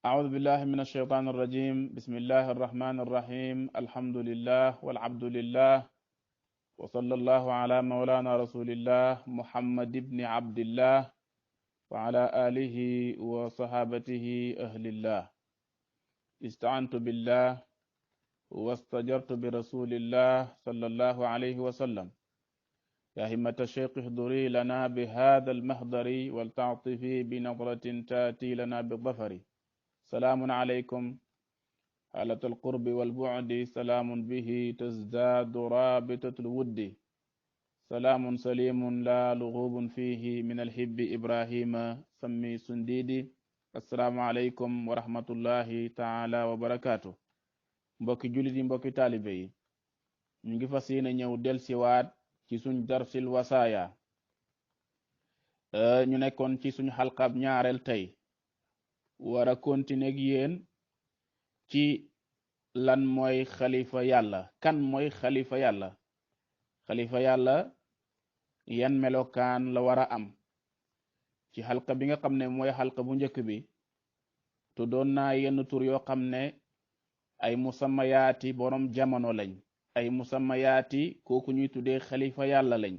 أعوذ بالله من الشيطان الرجيم بسم الله الرحمن الرحيم الحمد لله والعبد لله وصلى الله على مولانا رسول الله محمد بن عبد الله وعلى آله وصحابته أهل الله استعنت بالله واستجرت برسول الله صلى الله عليه وسلم يا همة الشيخ احضري لنا بهذا المحضر ولتعطفي بنظرة تأتي لنا بالظفر سلام عليكم حالة القرب والبعد سلام به تزداد رابطة الود سلام سليم لا لغوب فيه من الحب إبراهيم سمي سنديدي السلام عليكم ورحمة الله تعالى وبركاته mbokki jullit yi mbokki taalibe yi ñu ngi fas yéene ñëw del siwaat ci suñ darsil wasaaya ñu nekkoon ci suñ xalqab ñaareel tey war a continuer ak yéen ci lan mooy xalifa yàlla kan mooy xalifa yàlla xalifa yàlla yan melokaan la war a am ci xalqa bi nga xam ne mooy xalqa bu njëkk bi tuddoon naa yenn tur yoo xam ne ay musammayaati borom jamono lañ ay musammayaati kooku ñuy tuddee xalifa yàlla lañ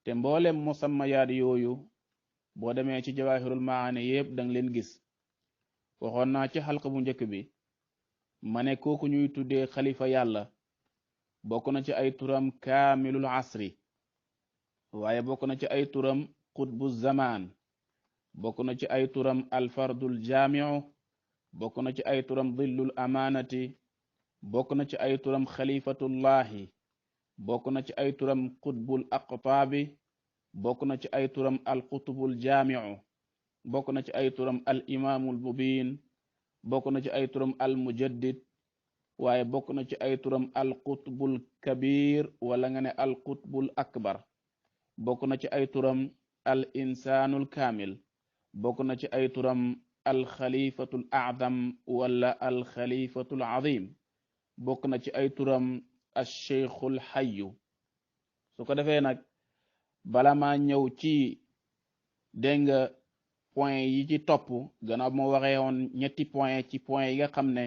te mboolem musammayaat yooyu boo demee ci jawahirul maani yépp danga leen gis waxoon naa ci xalqa bu njëkk bi ma ne kooku ñuy tuddee xalifa yàlla bokk na ci ay turam kaamilul asri waaye bokk na ci ay turam qutbu zaman bokk na ci ay turam alfardul jaamiu bokk na ci ay turam dhillul amaanati bokk na ci ay turam xalifatullahi bokk na ci ay turam qutbul aqtaabi bokk na ci ay turam alqutbul jaamiu bokk na ci ay turam al imaamul mubin bokk na ci ay turam al mujaddid waaye bokk na ci ay turam al qutbul kabir wala nga ne al qutbul akbar bokk na ci ay turam al insanul kamil bokk na ci ay turam al xalifatul a'zam wala al xalifatul azim bokk na ci ay turam al cheikhul hayyu su ko defee nag bala maa ñëw ci dégg nga point yi ci topp gannaaw moo waxee woon ñetti point ci point yi nga xam ne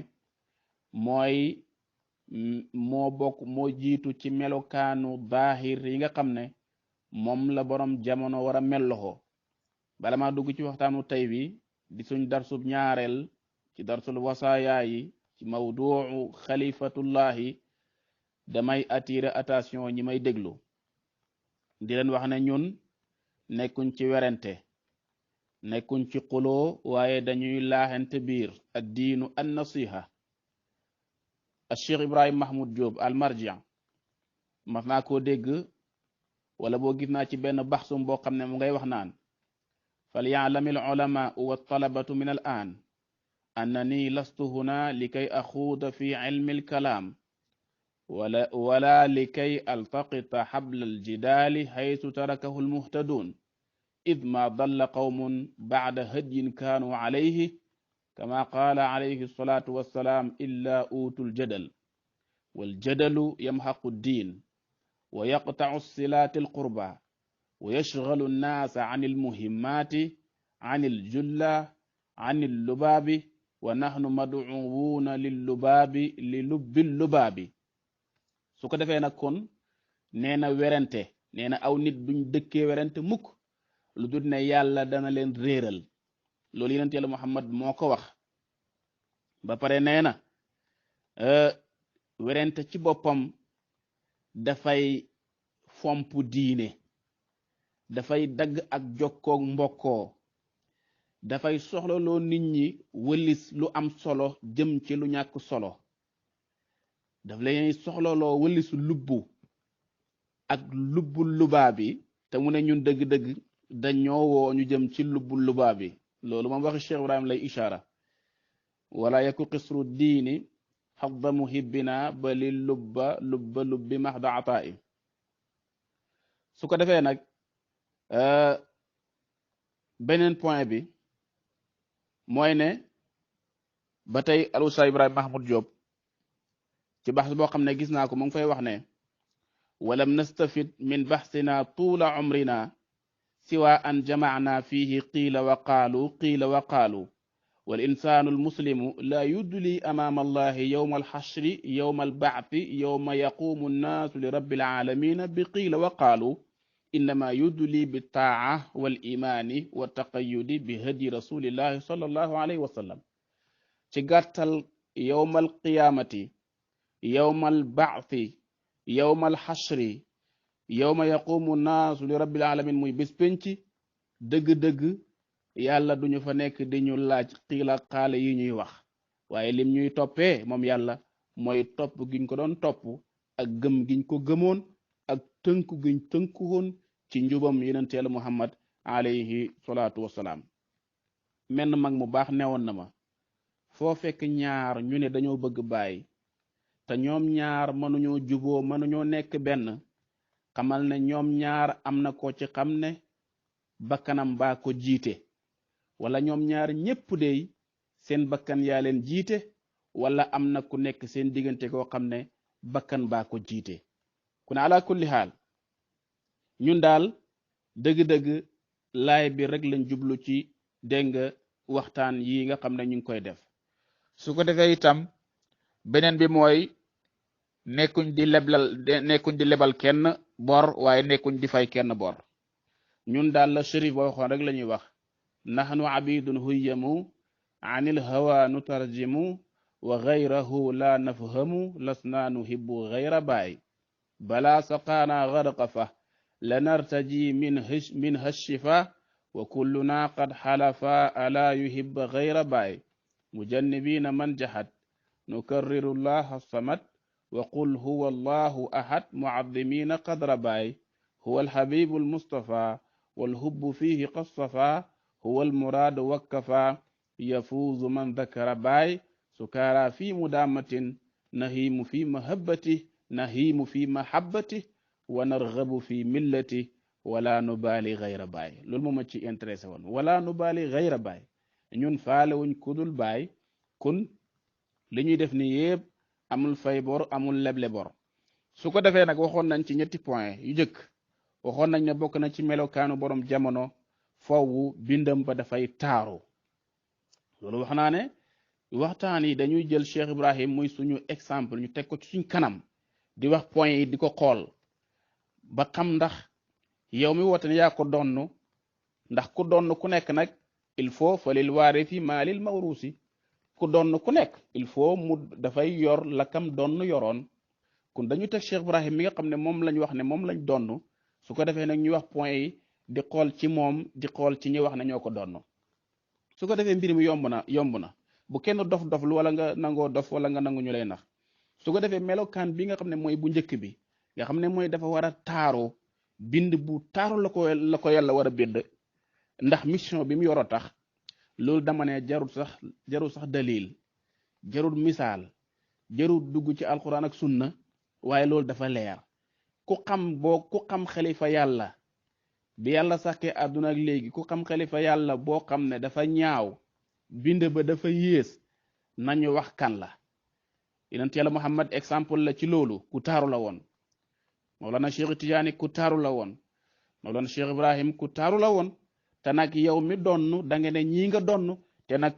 moo jiitu ci melokaanu baahir yi nga xam ne moom la borom jamono war a melloxoo bala maa dugg ci waxtaanu tey bi di suñ darsub ñaareel ci darsul wasaaya yi ci mawduu xalifatullahi damay attirer attention ñi may déglu di leen wax ne ñun nekkuñ ci werante nekkuñ ci xuloo waaye dañuy laaxante biir ad diinu an nasiha al cheikh Ibrahim Mahmoud Diop al marjian mas naa koo dégg wala boo gis naa ci benn baxsum boo xam ne mu ngay wax naan fal ya'lam al ulama wa talabatu min al an annani lastu huna likay axuuda fi ilmi al kalam wala likay altaqita xabla al jidaali haythu tarakahu al muhtadun إذ ما ضل قوم بعد هدي كانوا عليه كما قال عليه الصلاة والسلام إلا أوتوا الجدل والجدل يمحق الدين ويقطع الصلات القربى ويشغل الناس عن المهمات عن الجلة عن اللباب ونحن مدعوون لللباب للب اللباب سوكو دافاي نك كون نينا ويرانتي نينا أو نيت duñ dëkke wérante mukk lu dul ne yàlla dana leen réeral loolu yonent yàlla Muhammad moo ko wax ba pare nee na werante ci boppam dafay fomp diine dafay dagg ak jokkoog mbokkoo dafay soxlaloo nit ñi wëlis lu am solo jëm ci lu ñàkk solo daf lay soxlaloo wëlisu lubbu ak lubbu lubaa bi te mu ne ñun dëgg-dëgg dañoo woo ñu jëm ci lubbu lubaa bi loolu moom waxi Cheikh Ibrahim lay ishaara wala yaku qisru diini xadda muhibbina bali lubbi maxda ataa'i su ko defee nag beneen point bi mooy ne ba tey alusa Ibrahim Mahmoud Diop ci baxs boo xam ne gis naa ko mu ngi fay wax ne walam nastafid min baxsina tuula umrina siwa an jamacna fihi qiila wa qaalu wal insaanu almuslimu la yudli amaama allahi yowma alxashri yowma albaathi yowma yaqumu annaasu li rabbil aalamiina bi qiila wa qaalu innama yudli bi taaca wal imaani wa taqayudi bi hadi rasulillahi sallallahu alayhi wa sallam. ci gàttal yowma alqiyaamati yowma albaathi yowma alxashri yowma yaqumu nnaasu li rabbil alamin muy bés penc dëgg-dëgg yàlla duñu fa nekk di ñu laaj xiila xaale yi ñuy wax waaye lim ñuy toppee moom yàlla mooy topp giñ ko doon topp ak gëm giñ ko gëmoon ak tënku giñ tënkuwoon ci njubam yonent Yàlla Muhammad alayhi salaatu wassalaam. menn mag mu baax newoon na ma foo fekk ñaar ñu ne dañoo bëgg baay te ñoom ñaar mënuñoo juboo mënuñoo nekk benn xamal ne ñoom ñaar am na ko ci xam ne bakkanam baa ko jiite wala ñoom ñaar ñépp dey seen bakkan yaa leen jiite wala am na ku nekk seen diggante koo xam ne bakkan baa ko jiite. ku ne ala kulli xaal ñun daal dëgg-dëgg laay bi rek lañ jublu ci dégg nga waxtaan yi nga xam ne ñu ngi koy def. su ko defee itam beneen bi mooy nekkuñ di lebal kenn bor waaye nekkuñ di fay kenn bor. ñun daal la Chérif ba waxoon rek la ñuy wax nahnu abidun huyyamu anil hawa nutarjimu wa gayrahu la nafhamu lasna nuhibbu gayra baay bala saqaana garqafa lanartaji min hashifa wa kulluna qad xalafa ala yuhibba gayra baay mujannibina man jahat nukarriru llaha samad wa qul huwa allahu ahad muazzimina qadra baay huwa alhabibu almustafa والهب فيه قصفا هو المراد وكفا يفوز من ذكر باي سكارى في مدامة نهيم في محبته نهيم في محبته ونرغب في ملته ولا نبالي غير باي لول موما تي انتريسé won ولا نبالي غير باي ñun faale wuñ kudul baay kun li ñuy def ni yépp amul fay bor amul leble bor su ko defee nag waxoon nañ ci ñetti point yu jëkk waxoon nañ ne bokk na ci melokaanu borom jamono fawwu bindam ba dafay taaru loolu wax naa ne waxtaan yi dañuy jël Cheikh Ibrahim muy suñu exemple ñu teg ko ci suñ kanam di wax point yi di ko xool ba xam ndax yow mi woote ne yaa ko donn ndax ku donn ku nekk nag il faut fa lil waarisi maa lil mawruusi ku donn ku nekk il faut mu dafay yor la kam donn yoroon kon dañu teg Cheikh Ibrahim mi nga xam ne moom lañ wax ne moom lañ donn su ko defee nag ñu wax point yi di xool ci moom di xool ci ñi wax ne ñoo ko donn su ko defee mbir mi yomb na bu kenn dof lu wala nga nangoo dof wala nga nangu ñu lay nax su ko defee melokaan bi nga xam ne mooy bu njëkk bi nga xam ne mooy dafa war a taaru bind bu taaru la ko yàlla war a bind ndax mission bi mu yoroo tax loolu dama ne jarul sax dalil jarul misaal jarul dugg ci alquran ak sunna waaye loolu dafa leer ku xam xalifa yàlla bi yàlla sàkkee àdduna ak léegi ku xam xalifa yàlla boo xam ne dafa ñaaw bind ba dafa yées nañu wax kan la yonent yàlla Muhammad exemple la ci loolu ku taaru la woon Mawlana Cheikh Tidiane ku taaru la woon Mawlana Cheikh Ibrahim ku taaru la woon te nag yow mi donn da nga ne ñii nga donn te nag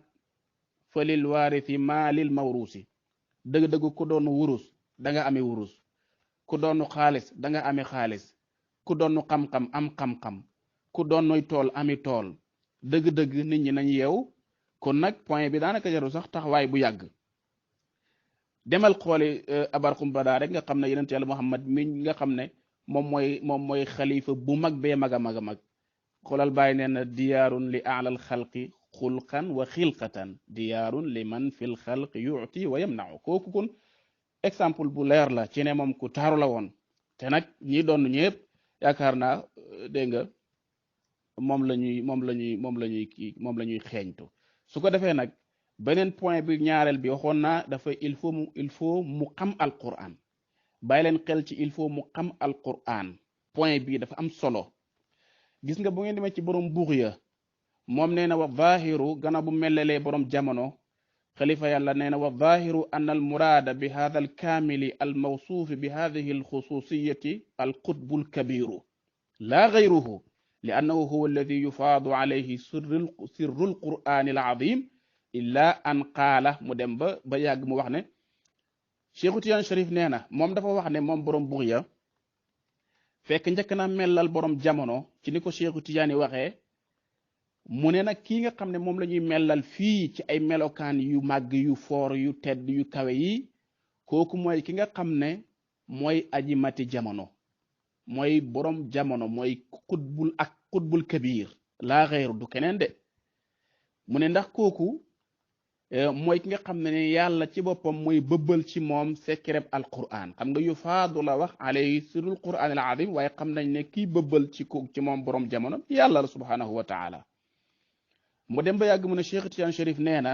falil waarisi maa lil mawruusi dëgg-dëgg ku doon wurus da nga amee wurus ku doon xaalis da nga amee xaalis ku doon xam-xam am xam-xam ku doon tool ami tool dëgg-dëgg nit ñi nañ yeew kon nag point bi daanaka jarul sax taxawaay bu yàgg demal xooli abarxum badaa rek nga xam ne yonent yàlla Muhammad mi nga xam ne moom mooy xalifa bu mag bee mag a mag xoolal bàyyi nee na diyaarun li aalal xalqi xulqan wa xilqatan diyaarun li man fil xalqi yuti wa yamnau kooku kon exemple bu leer la ci ne moom ku taaru la woon te nag ñi doon ñëpp yaakaar naa dégg nga moom la ñuy xeeñtu su ko defee nag beneen point bi ñaareel bi waxoon naa dafa il faut mu xam alquran bàyyi leen xel ci il faut mu xam alquran point bi dafa am solo gis nga bu ngeen demee ci borom buux ya moom nee na wa zahiru gannaaw bu melelee borom jamono xalifa yàlla nee na wa zahiru anna al muraada bi hadha al kaamili al mawsuufi bi hadhihi al xususiyati al qutbu al kabiru la gayruhu li annahu huwa alladi yufaadu alayhi sirru al qur'ani al azim illa an qaala mu dem ba yàgg mu wax ne Cheikhu Tidiane Cherif nee na moom dafa wax ne moom borom Bughya fekk njëkk na melal borom jamono ci ni ko Cheikhu Tidiane waxee mu ne nag kii nga xam ne moom la ñuy melal fii ci ay melokaan yu màgg yu foor yu tedd yu kawe yi kooku mooy ki nga xam ne mooy aji mati jamono mooy borom jamono mooy xutbul kabir laa xeeru du keneen de mu ne ndax kooku mooy ki nga xam ne yàlla ci boppam mooy bëbbal ci moom sekkereb alquran xam nga yu faadu la wax alayhi sirrul quran al azim waaye xam nañ ne kii bëbbal ci moom borom jamono yàlla la subhanahu wa taala mu dem ba yàgg mu ne Cheikh Tidiane Cherif nee na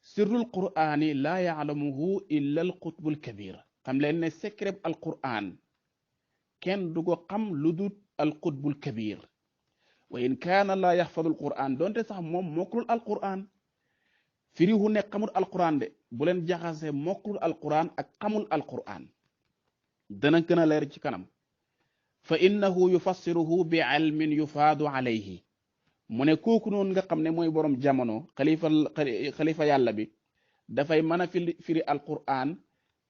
sirrul qur'ani laa yaalamuhu illa al qutbul kabir xam leen ne secret alquran kenn du ko xam lu dul al qutbul kabir wa in kaana laa yaxfadul qur'an donte sax moom mokkulul alquran firihu ne xamul alquran de bu leen jaxase mokkulul alquran ak xamul alquran dana gën a leer ci kanam fa innahu yufassiruhu bi ilmin yufaadu alayhi mu ne kooku noonu nga xam ne mooy borom jamono xalifa yàlla bi dafay mën a firi alquran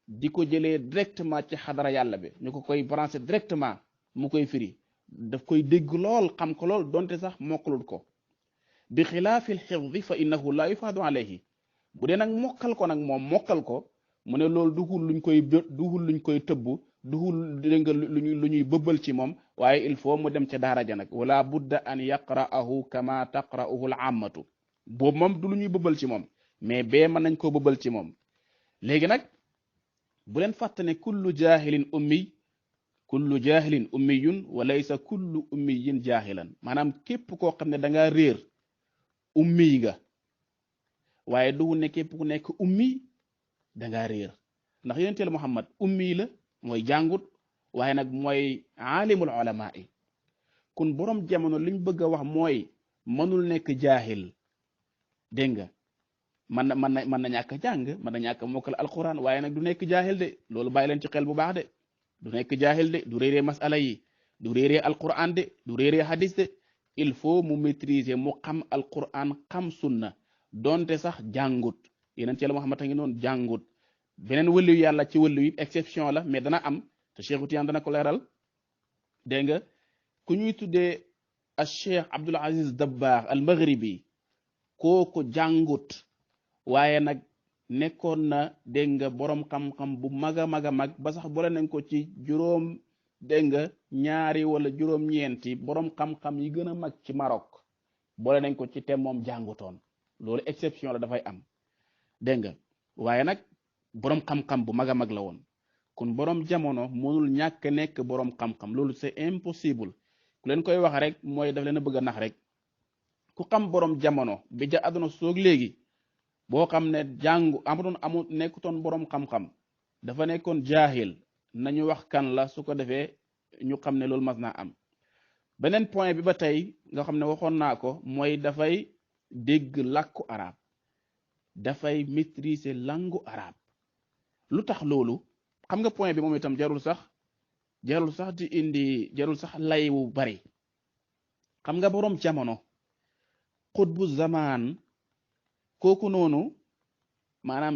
di ko jëlee directement ci xadara yàlla bi ñu ko koy branché directement mu koy firi daf koy dégg lool xam ko lool donte sax mokkalul ko bi xilaafil xifdi fa innahu la yufaadu alayhi bu dee nag mokkal ko nag moom mokkal ko mu ne loolu duhul luñ koy tëbb duhul dégg nga lu ñuy bëbbal ci moom waaye il faut mu dem ca daara ja nag wala budda an yaqra'ahu kama taqra'uhu al ammatu boobu moom du lu ñuy bëbbal ci moom mais bee mën nañ koo bëbbal ci moom léegi nag bu leen fàtte ne kullu jahilin ummiyun wa laysa kullu ummiyin jahilan maanaam képp koo xam ne da ngaa réer ummi nga waaye du ne képp ku nekk ummi da ngaa réer ndax yonenteel Muhammad ummi la mooy jàngut waaye nag mooy aalimul ulama yi kun borom jamono liñ bëgg a wax mooy mënul nekk jaahil dégg nga mën na ñàkk jàng mën na ñàkk mokkal alquran waaye nag du nekk jaahil de loolu bàyyi leen ci xel bu baax de du nekk jaahil de du réeree masala yi du réeree alquran de du réeree hadis de il faut mu maîtriser mu xam alquran xam sunna donte sax jàngut yeneen ci Yàlla Muhammad a ngi noonu jàngut beneen wëliw yàlla ci wëliw yi exception la mais dana am te Cheikh Tidiane dana ko leeral dégg nga ku ñuy tuddee al Cheikh Abdul Aziz Dabbaax al Maghribi kooku jàngut waaye nag nekkoon na dégg nga borom xam-xam bu mag a mag a mag ba sax boole nañ ko ci juróom dégg nga ñaari wala juróom-ñeenti borom xam-xam yi gën a mag ci Maroc boole nañ ko ci te moom jàngutoon loolu exception la dafay am dégg nga waaye nag borom xam-xam bu mag a mag la woon kon borom jamono mënul ñàkk nekk borom xam-xam loolu c'est impossible ku leen koy wax rek mooy daf leen a bëgg a nax rek ku xam borom jamono bi ja àdduna soog léegi boo xam ne jàngu amul nekkutoon borom xam-xam dafa nekkoon jaahil nañu wax kan la su ko defee ñu xam ne loolu mas naa am beneen point bi ba tey nga xam ne waxoon naa ko mooy dafay dégg làkku arab dafay maîtriser langue arabe lu tax loolu xam nga point bi moom itam jarul sax di indi jarul sax lay wu bari xam nga borom jamono xutbu zamaan kooku noonu maanaam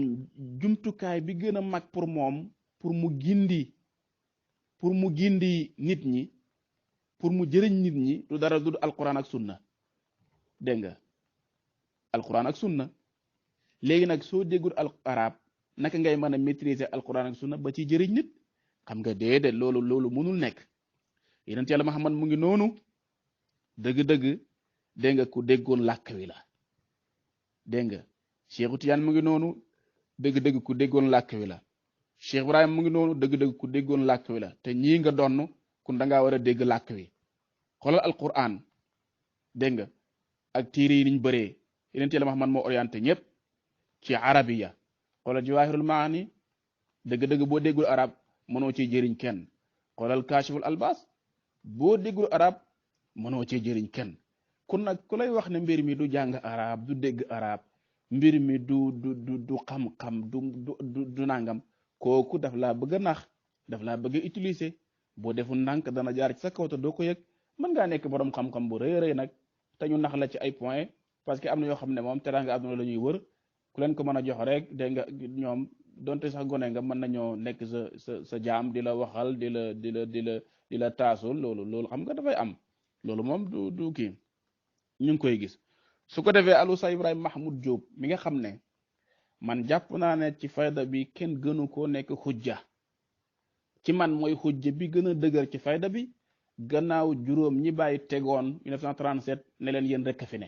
jumtukaay bi gën a mag pour moom pour mu gindi nit ñi pour mu jëriñ nit ñi du dara du alquran ak sunna dégg nga alquran ak sunna léegi nag soo déggul arab naka ngay mën a maîtriser alquran ak sunna ba ci jëriñ nit xam nga déedéet loolu mënul nekk yonent Yàlla Muhammad mu ngi noonu dëgg-dëgg dégg nga ku déggoon làkk wi la dégg nga Cheikh Tidiane mu ngi noonu dëgg-dëgg ku déggoon làkk wi la Cheikh Ibrahim mu ngi noonu dëgg-dëgg ku déggoon làkk wi la te ñii nga donn kun da ngaa war a dégg làkk wi xoolal alquran dégg nga ak tiiri yi niñ bëree yonent Yàlla Muhammad moo orienté ñëpp ci arabiya xoolal Jawaahirul Maani dëgg-dëgg boo déggul arab mënoo ciy jëriñ kenn xoolal Kaashiful Albaas boo déggul arab mënoo ciy jëriñ kenn kon nag ku lay wax ne mbir mi du jàng arab du dégg arab mbir mi du xam-xam du nangam kooku daf laa bëgg a nax daf laa bëgg a utiliser boo deful ndànk dana jaar ci sa kaw te doo ko yëg mën ngaa nekk borom xam-xam bu rëy rëy nag te ñu nax la ci ay point parce que am na yoo xam ne moom teraanga àdduna la ñuy wër ku leen ko mën a jox rek dégg nga ñoom donte sax gone nga mën nañoo nekk sa jaam di la waxal di la taasul loolu xam nga dafay am loolu moom du kii ñu ngi koy gis. su ko defee al Oustaz Ibrahima Mahmoud Diop mi nga xam ne man jàpp naa ne ci fayda bi kenn gënu koo nekk xujja ci man mooy xujja bi gën a dëgër ci fayda bi gannaaw juróom ñi bàyyi tegoon 1937 ne leen yéen rek a fi ne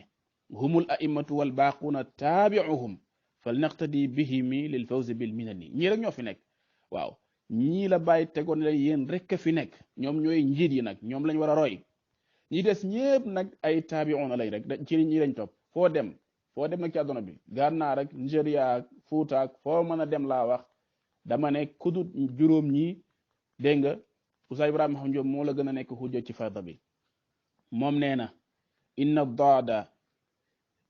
humul a'immatu wal baaquuna taabi'uhum fal naqtadi bihimi lil fawzi bil minani ñii rek ñoo fi nekk waaw ñii la bàyyi tegoon ne leen yéen rek a fi nekk ñoom ñooy njiit yi nag ñoom lañ war a roy ñi des ñëpp nag ay taabi'uuna lay rek ci ñi lañ topp foo dem nag ci àdduna bi Gànnaar ak Nigéria ak Fuuta ak foo mën a dem laa wax dama ne kudut juróom ñi dégg nga Oustaz Ibrahima Mahmoud Diop moo la gën a nekk xujja ci fayda bi moom nee na inna daada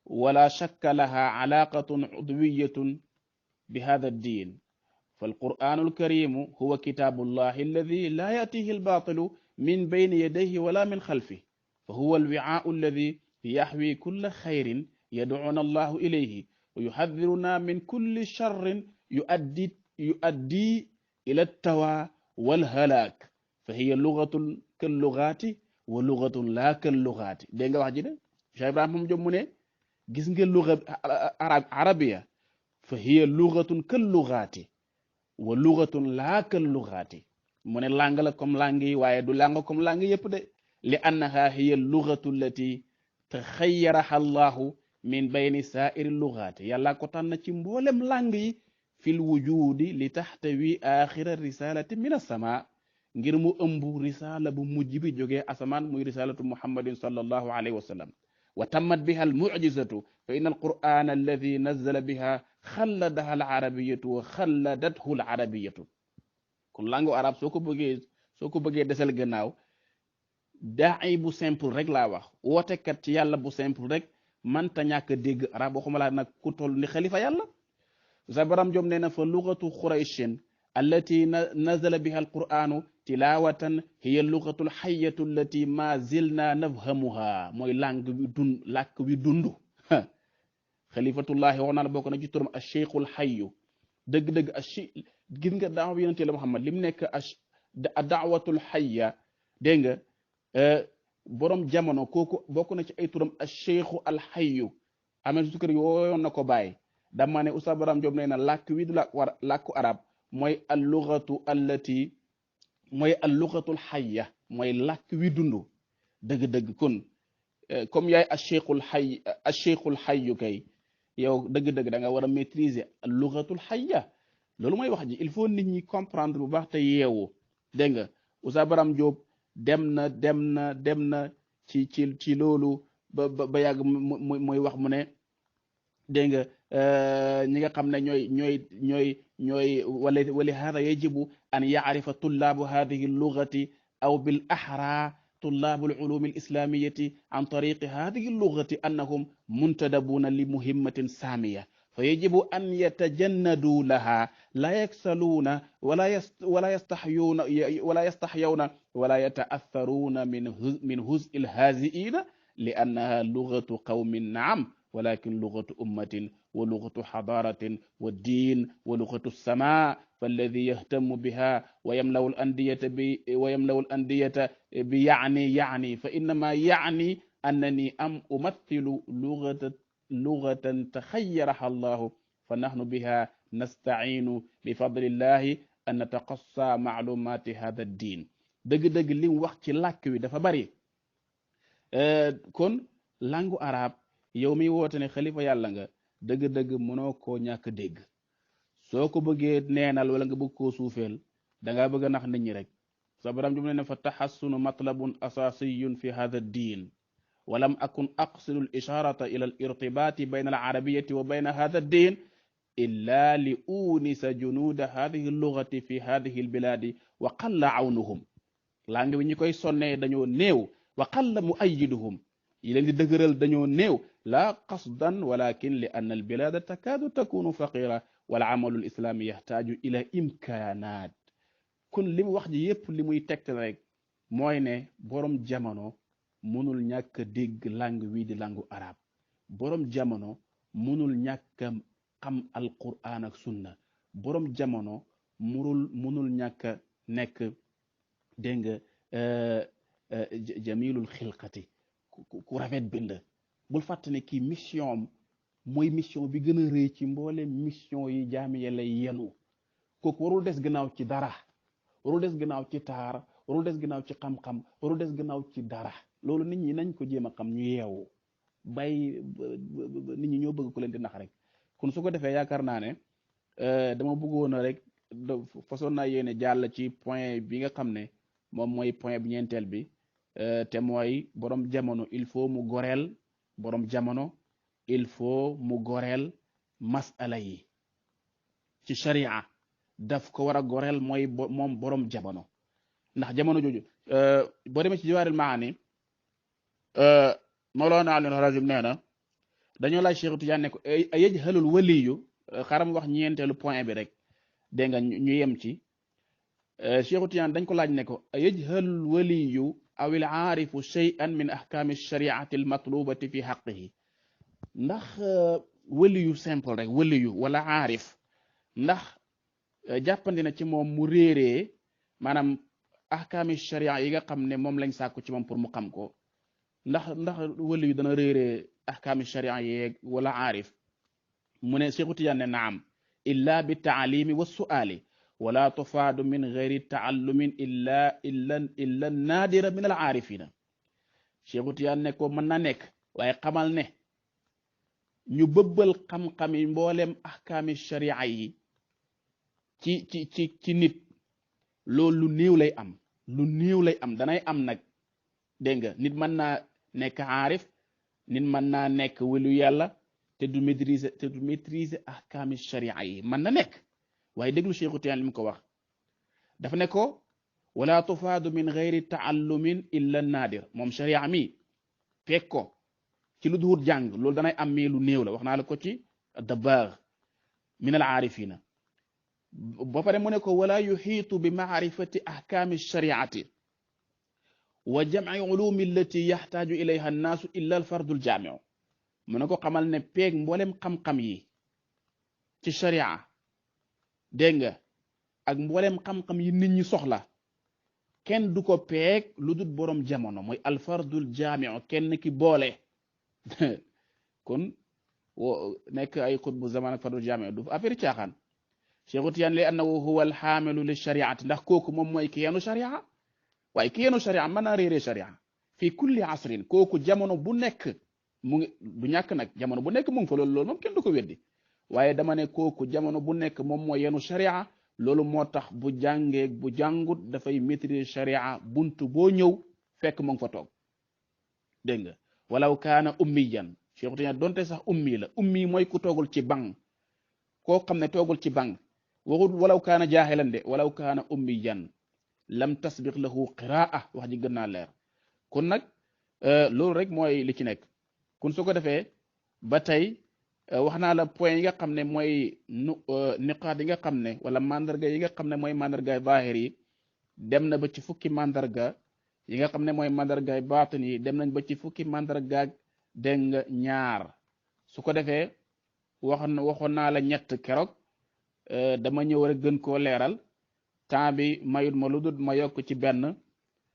wala shakka laha alaqatun udwiyatun bi hada ddin فالقرآن الكريم هو كتاب الله الذي لا يأتيه الباطل من بين يديه ولا من خلفه فهو الوعاء الذي يحوي كل خير يدعونا الله إليه ويحذرنا من كل شر يؤدي إلى التوى والهلاك فهي لغة كاللغات ولغة لا كاللغات dégg nga wax ji de Cheikh Ibrahima moom jom mu ne gis nga lugha arabiya fa hiya lughatun kallughati wa lughatun laa kallughati mu ne langue la comme langue yi waaye du langue comme langue yëpp de li annaha hiya lughatu allati taxayyaraha allahu min bayni sa'iri lughati yàlla ko tànn ci mboolem langue yi fil wujudi li taxtawi axira risalati min as-sama ngir mu ëmb risala bu mujj bi jógee asamaan muy risalatu muhammadin sallallahu alayhi wa sallam wa tammat biha al mu'jizatu fa inna al qur'ana alladi nazzala biha xalladaha al arabiyatu wa xalladathu al arabiyatu kon langue arab soo ko bëggee desal gannaaw da'i bu simple rek laa wax wootekat ci yàlla bu simple rek manta ñàkk dégg arab waxuma laa nag ku toll ni xalifa yàlla zabaram jom nee na fa lugatu xurayshin allati nazala biha alqur'anu tilawatan hiya lugatu alxayatu allati ma zilna nafhamuha mooy langue wi làkk wi dund xalifatullahi wax naa la bokk na ci turam acheikhul xayu dëgg-dëgg gis nga daawa bi yonente la Muhammad lim nekk daawatul xayya dégg nga borom jamono kooku bokk na ci ay turam acheikhu alxayu amee sukar yooyoon na ko bàyyi dama ne Oustaz Baram Diop nee na làkk wi du làkku arab mooy allugatu allati mooy allugatul xayya mooy làkk wi dund dëgg-dëgg kon comme yaay acheikhul xayyu kay yow dëgg-dëgg da nga war a maîtriser allugatul xayya loolu mooy wax ji il faut nit ñi comprendre bu baax te yeewu dégg nga Oustaz Baram Diop dem na ci loolu ba yàgg mooy wax mu ne dégg nga ñi nga xam ne ñooy wali hada yajibu an yacrifa tullaabu hadihi allugati aw bil axra tullaabu alulumi alislamiyati an tariqi hadihi allugati annahum muntadabuuna li muhimmatin saamiya fa yajibu an yatajannaduu laha la yaksaluuna wala yastaxyawna wala yataatharuuna min huzi lhaaziina li annaha lugatu qawmin naam ولكن لغة أمة ولغة حضارة والدين ولغة السماء فالذي يهتم بها ويملأ الأندية يعني فإنما يعني أنني أمثل لغة تخيرها الله فنحن بها نستعين بفضل الله أن نتقصى معلومات هذا الدين dëgg-dëgg li mu wax ci làkk wi dafa bari kon langue arabe yow mi woote ne xalifa yàlla nga dëgg-dëgg mënoo koo ñàkk dégg soo ko bëggee neenal wala nga bëgg koo suufeel da ngaa bëgg a nax nit ñi rek sa borom jum ne fa taxassunu matlabun asasiyun fi hadha ad-din walam akun aqsidu al isharata ila al irtibati bayna al arabiyati wa bayna hadha ad-din illa li unisa junuda hadhihi al-lughati fi hadhihi al biladi wa qalla awnuhum langue bi ñi koy sonnee dañoo néew wa qalla muayiduhum yi leen di dëgëral dañoo néew la qasdan walakin li anna al bilada takaadu takunu faqira wal amalu al islami yaxtaaju ila imkanat kon li mu wax ji yépp li muy tegte rek mooy ne borom jamono mënul ñàkk dégg langue wii di langue arabe borom jamono munul ñàkk a xam alquran ak sunna borom jamono munul ñàkk a nekk dégg nga jamilul xilqati ku rafet bind bul fàtte ne kii mission am mooy mission bi gën a rëy ci mboole mission yi jaami yàlla yenu kooku warul des gannaaw ci dara warul des gannaaw ci taar warul des gannaaw ci xam-xam warul des gannaaw ci dara loolu nit ñi nañ ko jéem a xam ñu yeewu bàyyi nit ñi ñoo bëgg ku leen di nax rek kon su ko defee yaakaar naa ne dama bëggoon a rek façon naa yéene jàll ci point bi nga xam ne moom mooy point bi ñeenteel bi te mooy borom jamono il faut mu goreel borom jamono il faut mu goreel masala yi ci sharia daf ko war a goreel mooy moom borom jamono ndax jamono jooju boo demee ci jawaaril maani Mawlana Ali Harazim nee na dañoo laaj Cheikh Tidiane ne ko yajhalul waliyu xaram wax ñeenteelu point bi rek dégg nga ñu yem ci Cheikh Tidiane dañ ko laaj ne ko yajhalul waliyu aw il aarifu shay'an min ahkaami shariati al matlubati fi haqqihi ndax waliyu simple rek waliyu wala aarif ndax jàppandi na ci moom mu réeree maanaam ahkaami sharia yi nga xam ne moom lañ sàkku ci moom pour mu xam ko ndax waliyu dana réeree ahkaami sharia yeeg wala aarif mu ne Cheikh Tidiane ne naam illa bi taalimi wa su'ali wala tufaadu min gayri taallumin illa naadira min al aarifina Cheikh Tidiane ne ko mën na nekk waaye xamal ne ñu bëbbal xam-xam yi mboolem ahkaami sharia yi ci nit loolu lu néew lay am danay am nag dégg nga nit mën naa nekk aarif nit mën naa nekk welu yàlla te du maîtriser ahkaami sharia yi mën na nekk waaye déglu Cheikh Tidiane li mu ko wax dafa ne ko wala tufaadu min gayri taallumin illa naadir moom sharia mi fekk ko ci lu duhut jàng loolu danay am mii lu néew la wax naa la ko ci dabaag min al aarifina ba pare mu ne ko wala yuxiitu bi maarifati ahkaami shariati wa jamci ulumi allati yaxtaaju ilayha annaasu illa al fardul jaamiu mu ne ko xamal ne peeg mboolem xam-xam yi ci sharia dégg nga ak mboolem xam-xam yi nit ñi soxla kenn du ko peeg lu dul borom jamono mooy al fardul jaamiu kenn ki boole kon nekk ay xutbu zaman ak fardul jaamiu du affaire caaxaan Cheikh Tidiane li annahu huwa al xaamilu li shariati ndax kooku moom mooy ki yenu sharia waaye ki yenu sharia mën naa réeree sharia fii kulli asrin kooku jamono bu nekk mu ngi du ñàkk nag jamono bu nekk mu ngi fa loolu moom kenn du ko weddi waaye dama ne kooku jamono bu nekk moom mooy yenu sharia loolu moo tax bu jàngee bu jàngut dafay maîtriser sharia buntu boo ñëw fekk mu ngi fa toog dégg nga walaw kaana ummiyan Cheikh Tidiane donte sax ummi la ummi mooy ku toogul ci bang koo xam ne toogul ci bang waxul walaw kaana jaahilan de walaw kaana ummiyan lam tasbiq lahu qiraa wax ji gën naa leer kon nag loolu rek mooy li ci nekk kon su ko defee ba tey wax naa la point yi nga xam ne mooy niqaat yi nga xam ne wala mandarga yi nga xam ne mooy mandargaay zaahir yi dem na ba ci fukki mandarga yi nga xam ne mooy mandargaay baatin yi dem nañ ba ci fukki mandargaag dégg nga ñaar su ko defee waxoon naa la ñett keroog dama ñëw rek gën koo leeral temps bi mayut ma lu dul ma yokk ci benn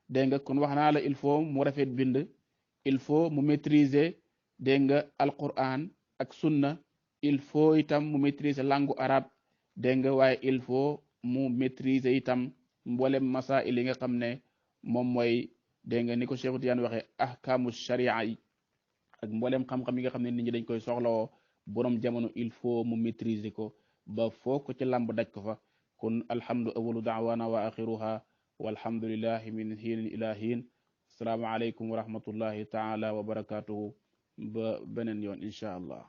dégg nga kon wax naa la il faut mu rafet bind il faut mu maîtriser dégg nga alquran ak sunna il faut itam mu maîtriser langue arabe dégg nga waaye il faut mu maîtriser itam mboolem masail yi nga xam ne moom mooy dégg nga ni ko Cheikh Tidiane waxee ahkaamu sharia yi ak mboolem xam-xam yi nga xam ne nit ñi dañ koy soxlawoo borom jamono il faut mu maîtriser ko ba foo ko ci lamb daj ko fa kon alhamdu awalu daawana wa axiruha walhamdulillahi min hiinin ila hiin assalaamu aleykum wa rahmatullahi taala wa barakatuhu ba beneen yoon incha allah